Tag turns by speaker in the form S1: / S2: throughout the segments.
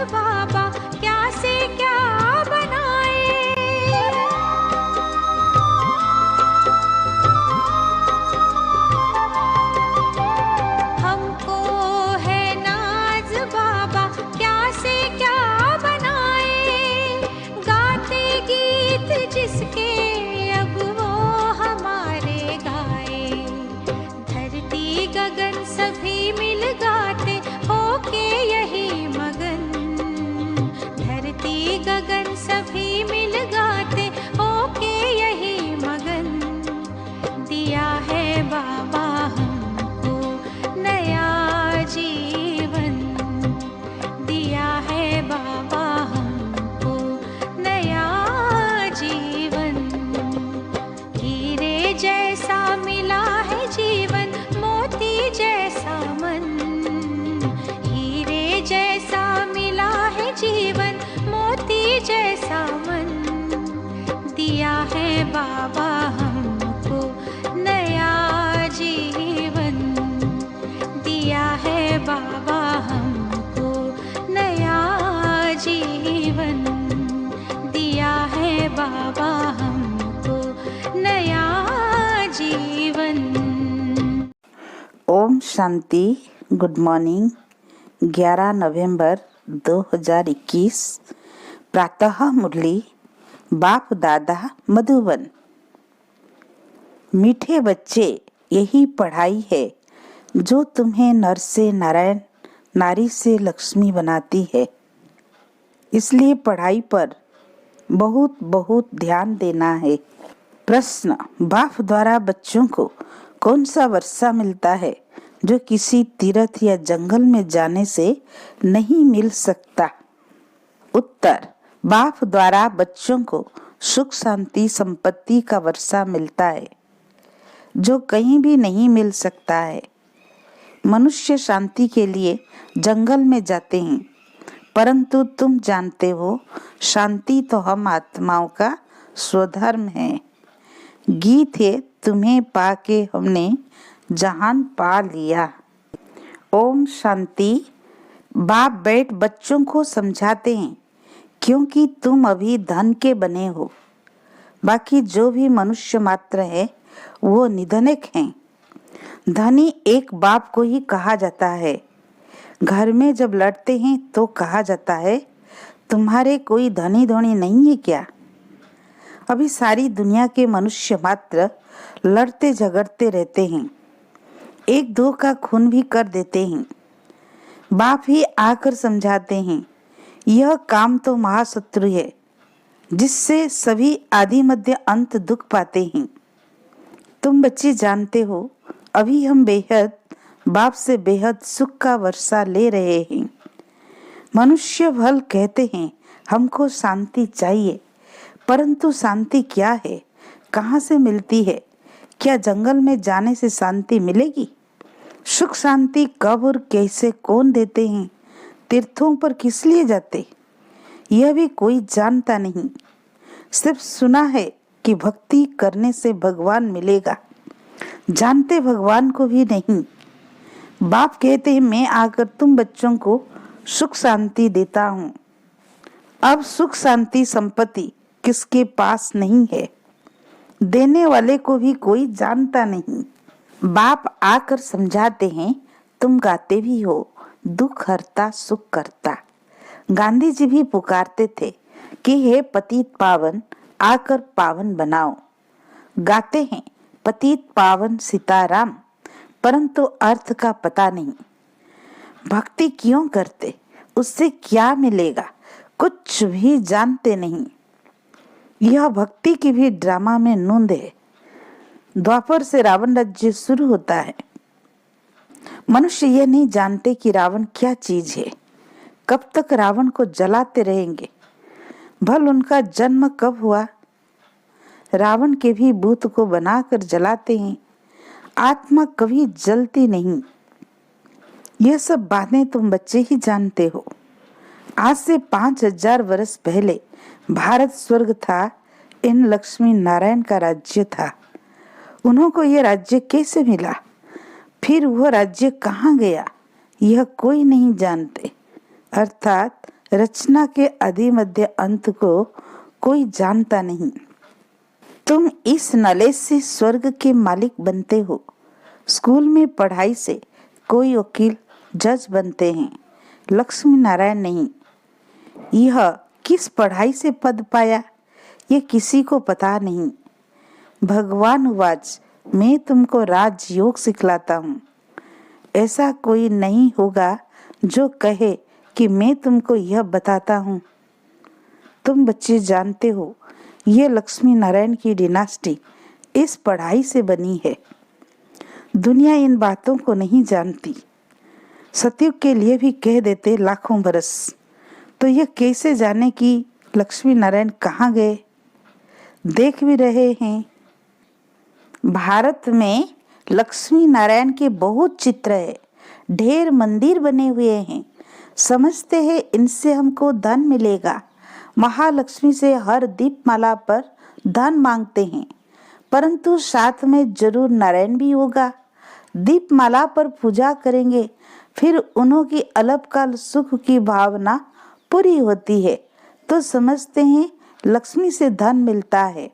S1: बाबा क्या से क्या बनाए। हमको है नाज बाबा क्या से क्या बनाए। गाते गीत जिसके अब वो हमारे गाए। धरती गगन सभी मिल गाते होके यही मगन। धरती गगन सभी मिल गाते होके यही मगन। दिया है बाबा हमको नया जीवन। दिया है बाबा हमको नया जीवन। हीरे जैसा मिला है जीवन, मोती जैसा मन। हीरे जैसा मिला है जीवन, मोती जैसा मन। दिया है बाबा हमको नया जीवन। दिया है बाबा हमको नया जीवन। दिया है बाबा हमको नया जीवन।
S2: ओम शांति। Good morning. 11 नवंबर 2021 प्रातः मुरली बाप दादा मधुबन। मीठे बच्चे, यही पढ़ाई है जो तुम्हें नर से नारायण, नारी से लक्ष्मी बनाती है। इसलिए पढ़ाई पर बहुत बहुत ध्यान देना है। प्रश्न: बाप द्वारा बच्चों को कौन सा वर्षा मिलता है जो किसी तीर्थ या जंगल में जाने से नहीं मिल सकता? उत्तर: बाप द्वारा बच्चों को सुख शांति संपत्ति का वर्षा मिलता है जो कहीं भी नहीं मिल सकता है। मनुष्य शांति के लिए जंगल में जाते हैं, परंतु तुम जानते हो शांति तो हम आत्माओं का स्वधर्म है। गीत है, तुम्हें पाके हमने जहान पा लिया। ओम शांति। बाप बैठ बच्चों को समझाते हैं क्योंकि तुम अभी धन के बने हो। बाकी जो भी मनुष्य मात्र है वो निधनिक हैं। धनी एक बाप को ही कहा जाता है। घर में जब लड़ते हैं तो कहा जाता है तुम्हारे कोई धनी धोनी नहीं है क्या? अभी सारी दुनिया के मनुष्य मात्र लड़ते झगड़ते रहते हैं, एक दो का खून भी कर देते हैं। बाप ही आकर समझाते हैं यह काम तो महाशत्रु है जिससे सभी आदि मध्य अंत दुख पाते हैं। तुम बच्चे जानते हो अभी हम बेहद बाप से बेहद सुख का वर्षा ले रहे हैं। मनुष्य भल कहते हैं हमको शांति चाहिए, परंतु शांति क्या है, कहाँ से मिलती है? क्या जंगल में जाने से शांति मिलेगी? सुख शांति कब और कैसे कौन देते हैं? तीर्थों पर किस लिए जाते, यह भी कोई जानता नहीं। सिर्फ सुना है कि भक्ति करने से भगवान मिलेगा, जानते भगवान को भी नहीं। बाप कहते हैं मैं आकर तुम बच्चों को सुख शांति देता हूँ। अब सुख शांति संपत्ति किसके पास नहीं है, देने वाले को भी कोई जानता नहीं। बाप आकर समझाते हैं तुम गाते भी हो दुख हरता सुख करता। गांधी जी भी पुकारते थे कि हे पतित पावन आकर पावन बनाओ। गाते हैं पतित पावन सीताराम, परंतु अर्थ का पता नहीं। भक्ति क्यों करते, उससे क्या मिलेगा, कुछ भी जानते नहीं। यह भक्ति की भी ड्रामा में नूंद है। द्वापर से रावण राज्य शुरू होता है। मनुष्य यह नहीं जानते कि रावण क्या चीज है, कब तक रावण को जलाते रहेंगे। भल उनका जन्म कब हुआ? रावण के भी भूत को बनाकर जलाते हैं, आत्मा कभी जलती नहीं। यह सब बातें तुम बच्चे ही जानते हो। आज से 5000 वर्ष पहले भारत स्वर्ग था, इन लक्ष्मी नारायण का राज्य था। उन्हों को यह राज्य कैसे मिला, फिर वह राज्य कहाँ गया, यह कोई नहीं जानते। अर्थात रचना के आदि मध्य अंत को कोई जानता नहीं। तुम इस नॉलेज से स्वर्ग के मालिक बनते हो। स्कूल में पढ़ाई से कोई वकील जज बनते हैं, लक्ष्मी नारायण नहीं। यह किस पढ़ाई से पद पाया ये किसी को पता नहीं। भगवान उवाच, मैं तुमको राजयोग सिखलाता हूँ। ऐसा कोई नहीं होगा जो कहे कि मैं तुमको यह बताता हूँ। तुम बच्चे जानते हो ये लक्ष्मी नारायण की डिनास्टी इस पढ़ाई से बनी है। दुनिया इन बातों को नहीं जानती। सतयुग के लिए भी कह देते लाखों बरस, तो यह कैसे जाने कि लक्ष्मी नारायण कहाँ गए। देख भी रहे हैं भारत में लक्ष्मी नारायण के बहुत चित्र है, ढेर मंदिर बने हुए हैं। समझते हैं इनसे हमको धन मिलेगा। महालक्ष्मी से हर दीपमाला पर धन मांगते हैं, परंतु साथ में जरूर नारायण भी होगा। दीपमाला पर पूजा करेंगे, फिर उन्हों की अल्पकाल सुख की भावना पूरी होती है तो समझते हैं लक्ष्मी से धन मिलता है।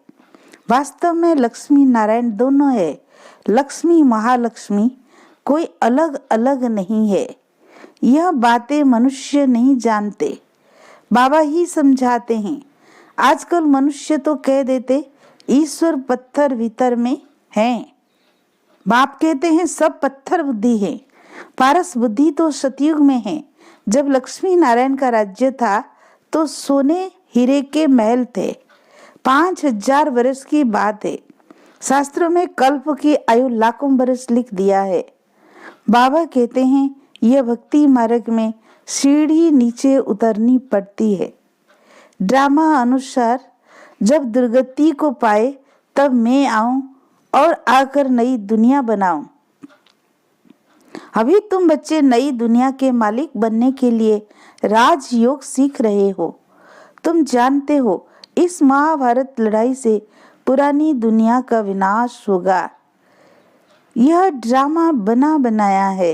S2: वास्तव में लक्ष्मी नारायण दोनों है। लक्ष्मी महालक्ष्मी कोई अलग अलग नहीं है। यह बातें मनुष्य नहीं जानते, बाबा ही समझाते हैं। आजकल मनुष्य तो कह देते ईश्वर पत्थर भीतर में है। बाप कहते हैं सब पत्थर बुद्धि है। पारस बुद्धि तो सतयुग में है। जब लक्ष्मी नारायण का राज्य था तो सोने हीरे के महल थे। 5000 वर्ष की बात है। शास्त्रों में कल्प की आयु लाखों वर्ष लिख दिया है। बाबा कहते हैं यह भक्ति मार्ग में सीढ़ी नीचे उतरनी पड़ती है। ड्रामा अनुसार जब दुर्गति को पाए तब मैं आऊं और आकर नई दुनिया बनाऊं। अभी तुम बच्चे नई दुनिया के मालिक बनने के लिए राजयोग सीख रहे हो। तुम जानते हो इस महाभारत लड़ाई से पुरानी दुनिया का विनाश होगा। यह ड्रामा बना बनाया है।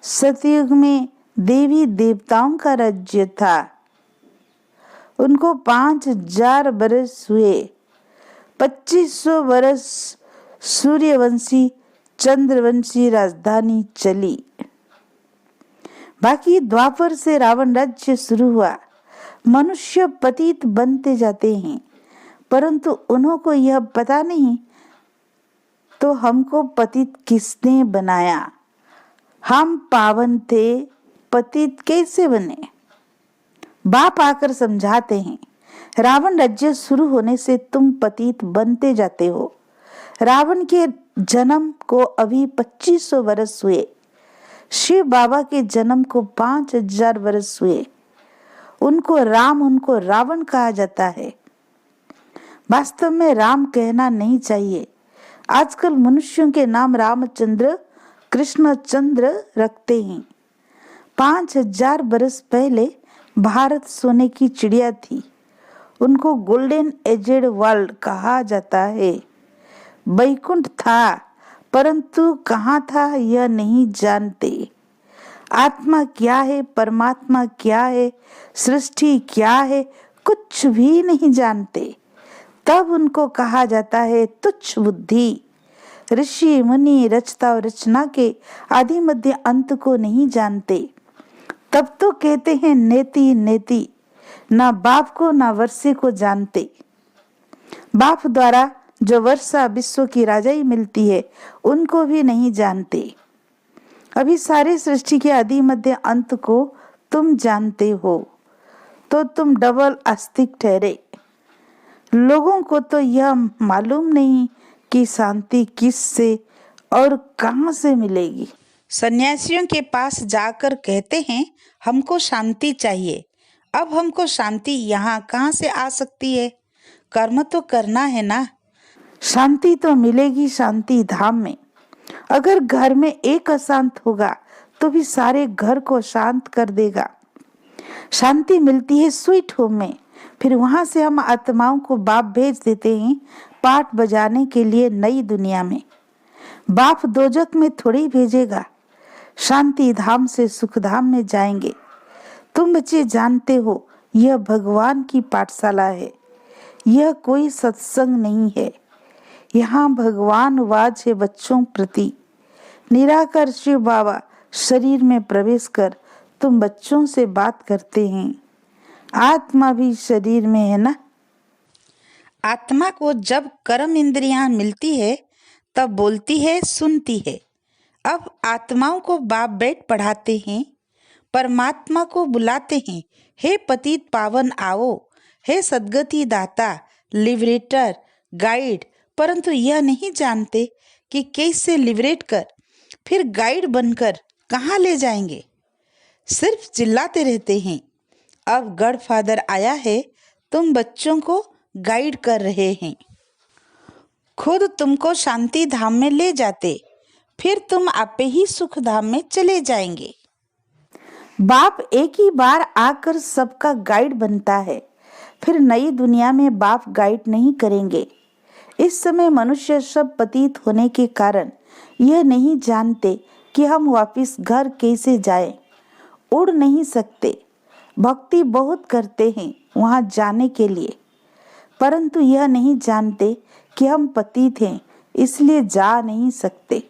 S2: सतयुग में देवी देवताओं का राज्य था। उनको 5000 वर्ष हुए। 2500 वर्ष सूर्यवंशी चंद्रवंशी राजधानी चली। बाकी द्वापर से रावण राज्य शुरू हुआ। मनुष्य पतित बनते जाते हैं, परंतु उन्हों को यह पता नहीं तो हमको पतित किसने बनाया। हम पावन थे, पतित कैसे बने। बाप आकर समझाते हैं रावण राज्य शुरू होने से तुम पतित बनते जाते हो। रावण के जन्म को अभी 2500 वर्ष हुए। शिव बाबा के जन्म को 5000 वर्ष हुए। उनको राम उनको रावण कहा जाता है। वास्तव में राम कहना नहीं चाहिए। आजकल मनुष्यों के नाम रामचंद्र कृष्णचंद्र रखते हैं। 5000 वर्ष पहले भारत सोने की चिड़िया थी। उनको गोल्डन एजेड वर्ल्ड कहा जाता है। वैकुंठ था, परंतु कहाँ था यह नहीं जानते। आत्मा क्या है, परमात्मा क्या है, सृष्टि क्या है, कुछ भी नहीं जानते। तब उनको कहा जाता है तुच्छ बुद्धि। ऋषि मुनि रचता और रचना के आदि मध्य अंत को नहीं जानते। तब तो कहते हैं नेति नेति। ना बाप को ना वर्षे को जानते। बाप द्वारा जो वर्षा विश्व की राजाई मिलती है उनको भी नहीं जानते। अभी सारे सृष्टि के आदि मध्य अंत को तुम जानते हो तो तुम डबल आस्तिक ठहरे। लोगों को तो यह मालूम नहीं कि शांति किस से और कहां से मिलेगी। सन्यासियों के पास जाकर कहते हैं हमको शांति चाहिए। अब हमको शांति यहाँ कहाँ से आ सकती है। कर्म तो करना है ना। शांति तो मिलेगी शांति धाम में। अगर घर में एक अशांत होगा तो भी सारे घर को शांत कर देगा। शांति मिलती है स्वीट होम में। फिर वहां से हम आत्माओं को बाप भेज देते हैं पाठ बजाने के लिए नई दुनिया में। बाप दोजक में थोड़ी भेजेगा। शांति धाम से सुख धाम में जाएंगे। तुम बच्चे जानते हो यह भगवान की पाठशाला है, यह कोई सत्संग नहीं है। यहाँ भगवान वाज है बच्चों प्रति। निराकार शिव बाबा शरीर में प्रवेश कर तुम बच्चों से बात करते हैं। आत्मा भी शरीर में है ना। आत्मा को जब कर्म इंद्रियां मिलती है तब बोलती है, सुनती है। अब आत्माओं को बाप बैठ पढ़ाते हैं, परमात्मा को बुलाते हैं, हे पतित पावन आओ, हे सद्गति दाता, लिबरेटर, गाइड। परंतु यह नहीं जानते कि कैसे लिबरेट कर फिर गाइड बनकर कहाँ ले जाएंगे। सिर्फ चिल्लाते रहते हैं। अब गॉड फादर आया है, तुम बच्चों को गाइड कर रहे हैं। खुद तुमको शांति धाम में ले जाते, फिर तुम आपे ही सुख धाम में चले जाएंगे। बाप एक ही बार आकर सबका गाइड बनता है, फिर नई दुनिया में बाप गाइड नहीं करेंगे। इस समय मनुष्य सब पतित होने के कारण यह नहीं जानते कि हम वापस घर कैसे जाएं। उड़ नहीं सकते, भक्ति बहुत करते हैं वहां जाने के लिए, परंतु यह नहीं जानते कि हम पतित हैं, इसलिए जा नहीं सकते।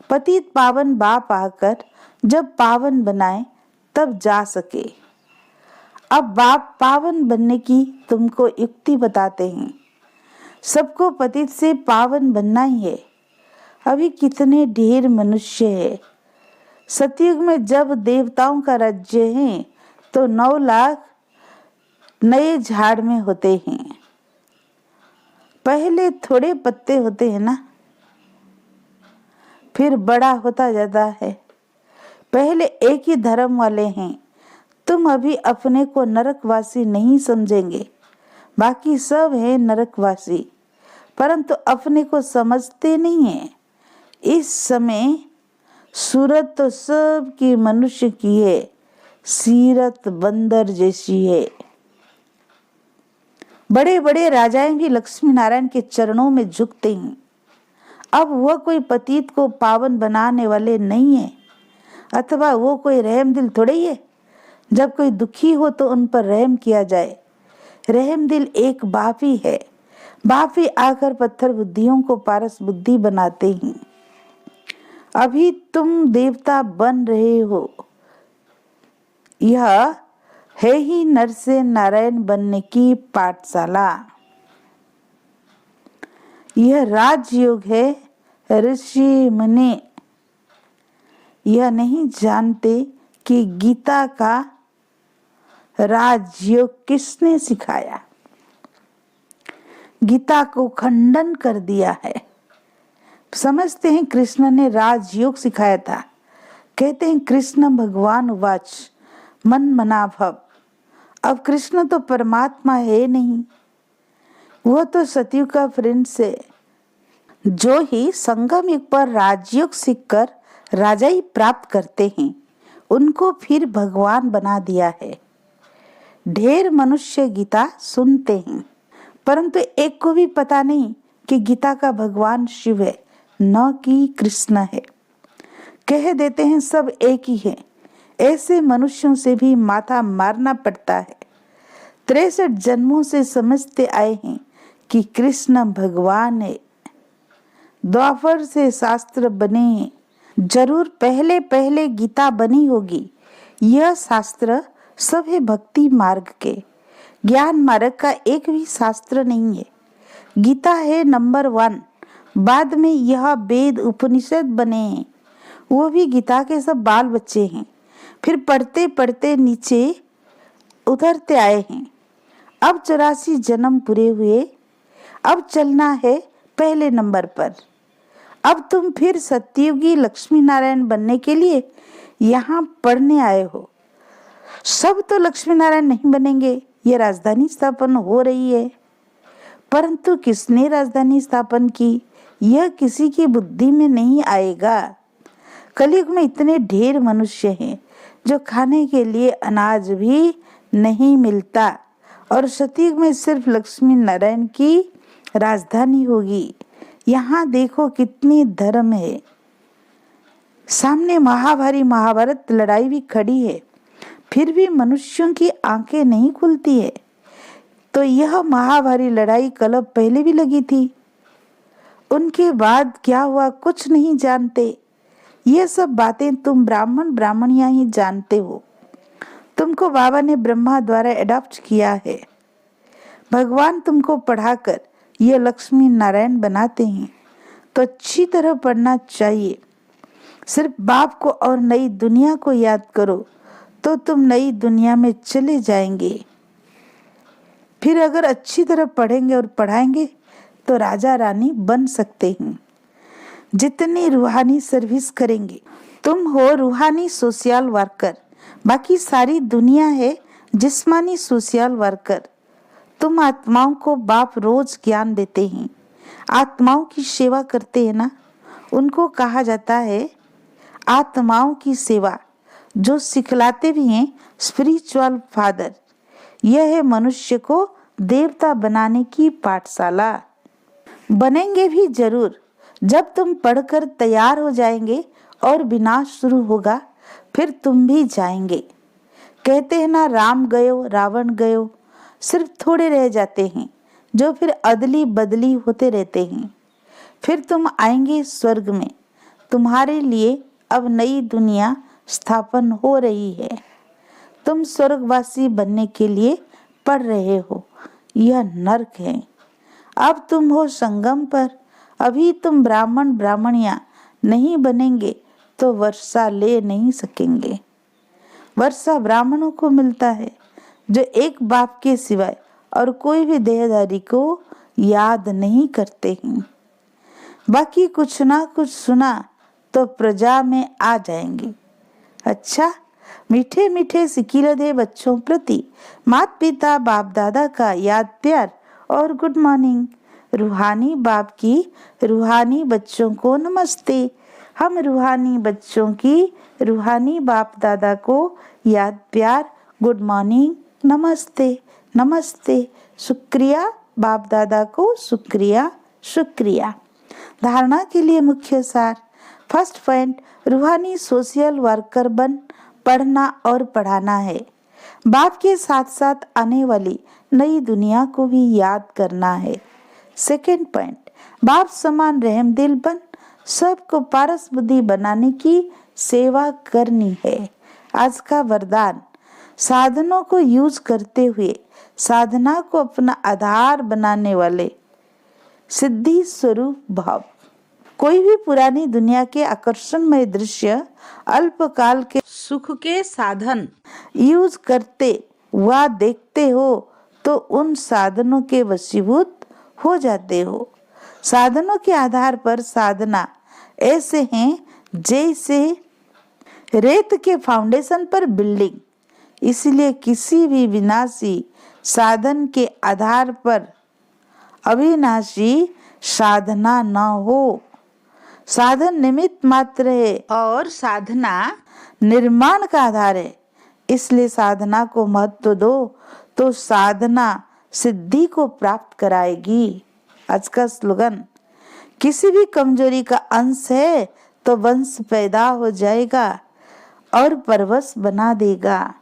S2: पतित पावन बाप आकर जब पावन बनाए तब जा सके। अब बाप पावन बनने की तुमको युक्ति बताते हैं। सबको पतित से पावन बनना ही है। अभी कितने ढेर मनुष्य है। सतयुग में जब देवताओं का राज्य है तो 9 लाख नए झाड़ में होते हैं। पहले थोड़े पत्ते होते हैं ना, फिर बड़ा होता जाता है। पहले एक ही धर्म वाले हैं। तुम अभी अपने को नरकवासी नहीं समझेंगे, बाकी सब है नरकवासी, परंतु अपने को समझते नहीं है। इस समय सूरत तो सब की मनुष्य की है, सीरत बंदर जैसी है। बड़े बड़े राजाएं भी लक्ष्मी नारायण के चरणों में झुकते हैं। अब वह कोई पतित को पावन बनाने वाले नहीं है, अथवा वो कोई रहम दिल थोड़े ही है। जब कोई दुखी हो तो उन पर रहम किया जाए। रहम दिल एक बाप ही है। बाप ही आकर पत्थर बुद्धियों को पारस बुद्धि बनाते हैं। अभी तुम देवता बन रहे हो। यह है ही नर से नारायण बनने की पाठशाला। यह राजयोग है ऋषि मुनि। यह नहीं जानते कि गीता का राजयोग किसने सिखाया। गीता को खंडन कर दिया है। समझते हैं कृष्ण ने राजयोग सिखाया था। कहते हैं कृष्ण भगवान वाच मन मना भव। अब कृष्ण तो परमात्मा है नहीं, वो तो सतयुग का प्रिंस है। जो ही संगम युग पर राजयोग सीखकर राजाई प्राप्त करते हैं, उनको फिर भगवान बना दिया है। ढेर मनुष्य गीता सुनते हैं, परंतु एक को भी पता नहीं कि गीता का भगवान शिव है, न कि कृष्ण है। कह देते हैं सब एक ही है। ऐसे मनुष्यों से भी माथा मारना पड़ता है। 63 जन्मों से समझते आए हैं कि कृष्ण भगवान है। द्वापर से शास्त्र बने हैं। जरूर पहले पहले गीता बनी होगी। यह शास्त्र सब है भक्ति मार्ग के। ज्ञान मार्ग का एक भी शास्त्र नहीं है। गीता है नंबर 1। बाद में यह वेद उपनिषद बने हैं, वो भी गीता के सब बाल बच्चे हैं। फिर पढ़ते पढ़ते नीचे उतरते आए हैं। अब 84 जन्म पूरे हुए। अब चलना है पहले नंबर पर। अब तुम फिर सत्ययुगी लक्ष्मी नारायण बनने के लिए यहाँ पढ़ने आए हो। सब तो लक्ष्मी नारायण नहीं बनेंगे। ये राजधानी स्थापन हो रही है, परंतु किसने राजधानी स्थापन की, यह किसी की बुद्धि में नहीं आएगा। कलयुग में इतने ढेर मनुष्य हैं जो खाने के लिए अनाज भी नहीं मिलता, और सतयुग में सिर्फ लक्ष्मी नारायण की राजधानी होगी। यहाँ देखो कितनी धर्म है। सामने महाभारी महाभारत लड़ाई भी खड़ी है, फिर भी मनुष्यों की आंखें नहीं खुलती है। तो यह महाभारी लड़ाई कल्प पहले भी लगी थी। उनके बाद क्या हुआ कुछ नहीं जानते। ये सब बातें तुम ब्राह्मण ब्राह्मणियां ही जानते हो। तुमको बाबा ने ब्रह्मा द्वारा एडॉप्ट किया है। भगवान तुमको पढ़ाकर ये लक्ष्मी नारायण बनाते हैं, तो अच्छी तरह पढ़ना चाहिए। सिर्फ बाप को और नई दुनिया को याद करो तो तुम नई दुनिया में चले जाएंगे। फिर अगर अच्छी तरह पढ़ेंगे और पढ़ाएंगे तो राजा रानी बन सकते हैं। जितनी रूहानी सर्विस करेंगे, तुम हो रूहानी सोशल वर्कर, बाकी सारी दुनिया है जिस्मानी सोशल वर्कर। तुम आत्माओं को बाप रोज ज्ञान देते हैं, आत्माओं की सेवा करते हैं ना। उनको कहा जाता है आत्माओं की सेवा, जो सिखलाते भी हैं स्पिरिचुअल फादर। यह है मनुष्य को देवता बनाने की पाठशाला। बनेंगे भी जरूर। जब तुम पढ़कर तैयार हो जाएंगे और विनाश शुरू होगा, फिर तुम भी जाएंगे। कहते हैं ना, राम गयो रावण गयो, सिर्फ थोड़े रह जाते हैं जो फिर अदली बदली होते रहते हैं। फिर तुम आएंगे स्वर्ग में। तुम्हारे लिए अब नई दुनिया स्थापन हो रही है। तुम स्वर्गवासी बनने के लिए पढ़ रहे हो। यह नरक है। अब तुम हो संगम पर। अभी तुम ब्राह्मण ब्राह्मणियां नहीं बनेंगे तो वर्षा ले नहीं सकेंगे। वर्षा ब्राह्मणों को मिलता है जो एक बाप के सिवाय और कोई भी देहधारी को याद नहीं करते हैं। बाकी कुछ ना कुछ सुना तो प्रजा में आ जाएंगे। अच्छा, मीठे मीठे सिकीरदे बच्चों प्रति माता पिता बाप दादा का याद प्यार और गुड मॉर्निंग। रूहानी बाप की रूहानी बच्चों को नमस्ते। हम रूहानी बच्चों की रूहानी बाप दादा को याद प्यार गुड मॉर्निंग, नमस्ते नमस्ते, शुक्रिया बाप दादा को, शुक्रिया शुक्रिया। धारणा के लिए मुख्य सार। फर्स्ट पॉइंट, रूहानी सोशल वर्कर बन पढ़ना और पढ़ाना है। बाप के साथ साथ आने वाली नई दुनिया को भी याद करना है। सेकेंड पॉइंट, बाप समान रहम दिल बन सबको पारस बुद्धि बनाने की सेवा करनी है। आज का वरदान, साधनों को यूज करते हुए साधना को अपना आधार बनाने वाले सिद्धि स्वरूप भाव। कोई भी पुरानी दुनिया के आकर्षणमय दृश्य अल्पकाल के सुख के साधन यूज करते व देखते हो तो उन साधनों के वशीभूत हो जाते हो। साधनों के आधार पर साधना ऐसे हैं जैसे रेत के फाउंडेशन पर बिल्डिंग। इसलिए किसी भी विनाशी साधन के आधार पर अविनाशी साधना न हो। साधन निमित्त मात्र है और साधना निर्माण का आधार है। इसलिए साधना को महत्व दो तो साधना सिद्धि को प्राप्त कराएगी। आज का स्लोगन, किसी भी कमजोरी का अंश है तो वंश पैदा हो जाएगा और परवश बना देगा।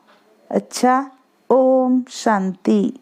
S2: अच्छा, ओम शांति।